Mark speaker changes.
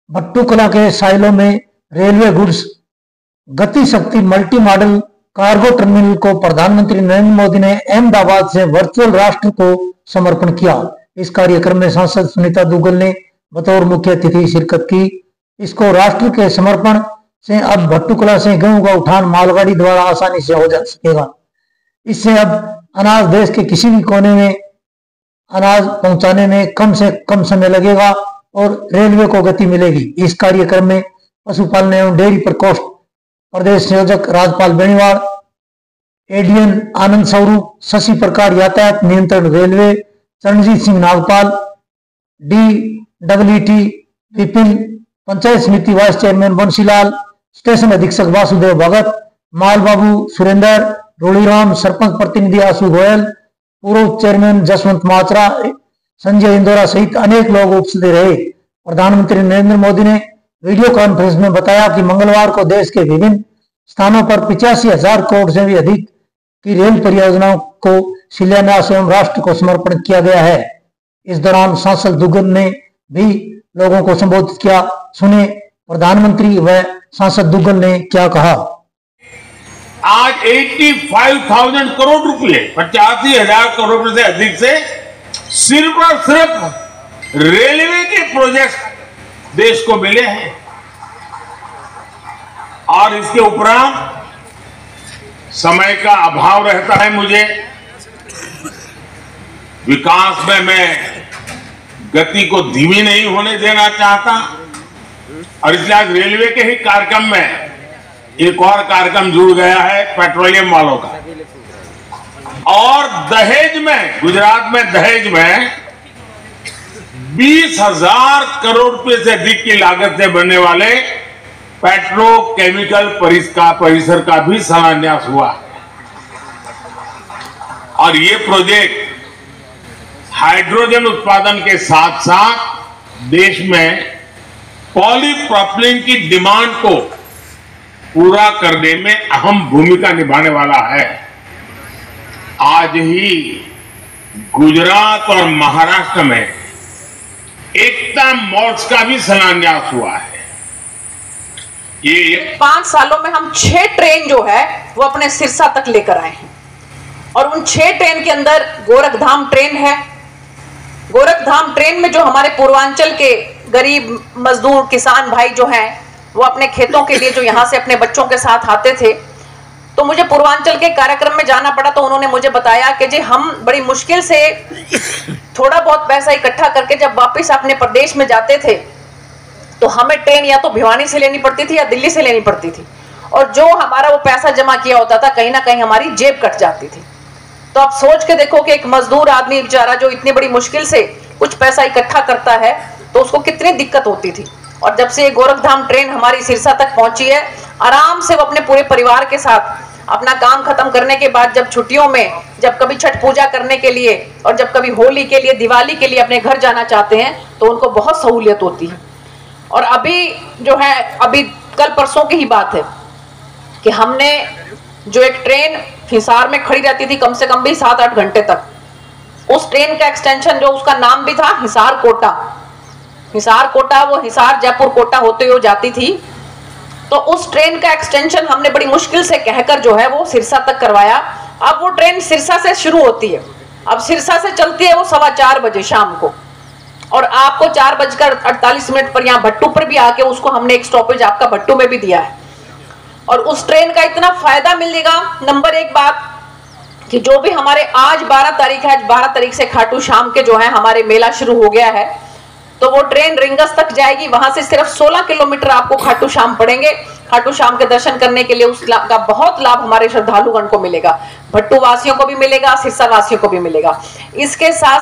Speaker 1: भट्टूकला के साइलो में railway goods गति शक्ति मल्टी मॉडल कार्गो टर्मिनल को प्रधानमंत्री नरेंद्र मोदी ने अहमदाबाद से वर्चुअल राष्ट्र को समर्पण किया। इस कार्यक्रम में सांसद सुनीता दुग्गल ने बतौर मुख्य अतिथि शिरकत की। इसको राष्ट्र के समर्पण से अब भट्टूकला से गेहूं का उठान मालगाड़ी द्वारा आसानी से हो जा सकेगा। इससे अब अनाज देश के किसी भी कोने में अनाज पहुंचाने में कम से कम समय लगेगा और रेलवे को गति मिलेगी। इस कार्यक्रम में पशुपालन एवं डेयरी प्रकोष्ठ प्रदेश संयोजक राजपाल बेनीवाल, एडीएन आनंद स्वरूप, शशि प्रकार यातायात नियंत्रण रेलवे, चरणजीत सिंह नागपाल, DWT विपिन, पंचायत समिति वाइस चेयरमैन बंशीलाल, स्टेशन अधीक्षक वासुदेव भगत, माल बाबू सुरेंद्र, रोड़ीराम, सरपंच प्रतिनिधि आशु गोयल, पूर्व चेयरमैन जसवंत माचरा, संजय इंदौरा सहित अनेक लोग उपस्थित रहे। प्रधानमंत्री नरेंद्र मोदी ने वीडियो कॉन्फ्रेंस में बताया कि मंगलवार को देश के विभिन्न स्थानों पर 85,000 करोड़ से भी अधिक की रेल परियोजनाओं को शिलान्यास एवं राष्ट्र को समर्पण किया गया है। इस दौरान सांसद दुग्गल ने भी लोगों को संबोधित किया। सुने प्रधानमंत्री व सांसद दुग्गल ने क्या कहा।
Speaker 2: आज 85,000 करोड़ रुपए, 85,000 करोड़ रुपए से अधिक से सिर्फ और सिर्फ रेलवे के प्रोजेक्ट देश को मिले हैं। और इसके उपरांत समय का अभाव रहता है, मुझे विकास में मैं गति को धीमी नहीं होने देना चाहता और इसलिए आज रेलवे के ही कार्यक्रम में एक और कार्यक्रम जुड़ गया है पेट्रोलियम वालों का। और दहेज में, गुजरात में दहेज में 20,000 करोड़ रुपए से अधिक की लागत से बनने वाले पेट्रोकेमिकल परिसर का भी शिलान्यास हुआ। और ये प्रोजेक्ट हाइड्रोजन उत्पादन के साथ साथ देश में पॉलीप्रोपिलीन की डिमांड को पूरा करने में अहम भूमिका निभाने वाला है। आज ही गुजरात और महाराष्ट्र में एकता मोल्ड्स का भी शिलान्यास हुआ है। ये
Speaker 3: 5 सालों में हम 6 ट्रेन जो है वो अपने सिरसा तक लेकर आए हैं और उन 6 ट्रेन के अंदर गोरखधाम ट्रेन है। गोरखधाम ट्रेन में जो हमारे पूर्वांचल के गरीब मजदूर किसान भाई जो हैं वो अपने खेतों के लिए जो यहाँ से अपने बच्चों के साथ आते थे, तो मुझे पूर्वांचल के कार्यक्रम में जाना पड़ा। तो उन्होंने मुझे बताया कि जी हम बड़ी मुश्किल से थोड़ा बहुत पैसा इकट्ठा करके जब वापस अपने प्रदेश में जाते थे तो हमें ट्रेन या तो भिवानी से लेनी पड़ती थी या दिल्ली से लेनी पड़ती थी और जो हमारा वो पैसा जमा किया होता था कहीं ना कहीं हमारी जेब कट जाती थी। तो आप सोच के देखो कि एक मजदूर आदमी बेचारा जो इतनी बड़ी मुश्किल से कुछ पैसा इकट्ठा करता है तो उसको कितनी दिक्कत होती थी। और जब से ये गोरखधाम ट्रेन हमारी सिरसा तक पहुंची है, आराम से वो अपने पूरे परिवार के साथ अपना काम खत्म करने के बाद जब छुट्टियों में, जब कभी छठ पूजा करने के लिए और जब कभी होली के लिए, दिवाली के लिए अपने घर जाना चाहते हैं तो उनको बहुत सहूलियत होती है। और अभी जो है, अभी कल परसों की ही बात है कि हमने जो एक ट्रेन हिसार में खड़ी रहती थी कम से कम भी 7-8 घंटे तक, उस ट्रेन का एक्सटेंशन जो उसका नाम भी था हिसार कोटा, हिसार कोटा, वो हिसार जयपुर कोटा होते हुए जाती थी। तो उस ट्रेन का एक्सटेंशन हमने बड़ी मुश्किल से कहकर जो है वो सिरसा तक करवाया। अब वो ट्रेन सिरसा से शुरू होती है, अब सिरसा से चलती है वो 4:15 बजे शाम को और आपको 4:48 पर यहाँ भट्टू पर भी आके उसको हमने एक स्टॉपेज आपका भट्टू में भी दिया है। और उस ट्रेन का इतना फायदा मिलेगा, नंबर 1 बात कि जो भी हमारे आज 12 तारीख है, आज 12 तारीख से खाटू श्याम के जो है हमारे मेला शुरू हो गया है, तो वो ट्रेन रिंगस तक जाएगी। वहां से सिर्फ 16 किलोमीटर आपको खाटू श्याम पड़ेंगे। खाटू श्याम के दर्शन करने के लिए उसका बहुत लाभ हमारे श्रद्धालुगण को मिलेगा, भट्टू वासियों को भी मिलेगा, सिरसा वासियों को भी मिलेगा। इसके साथ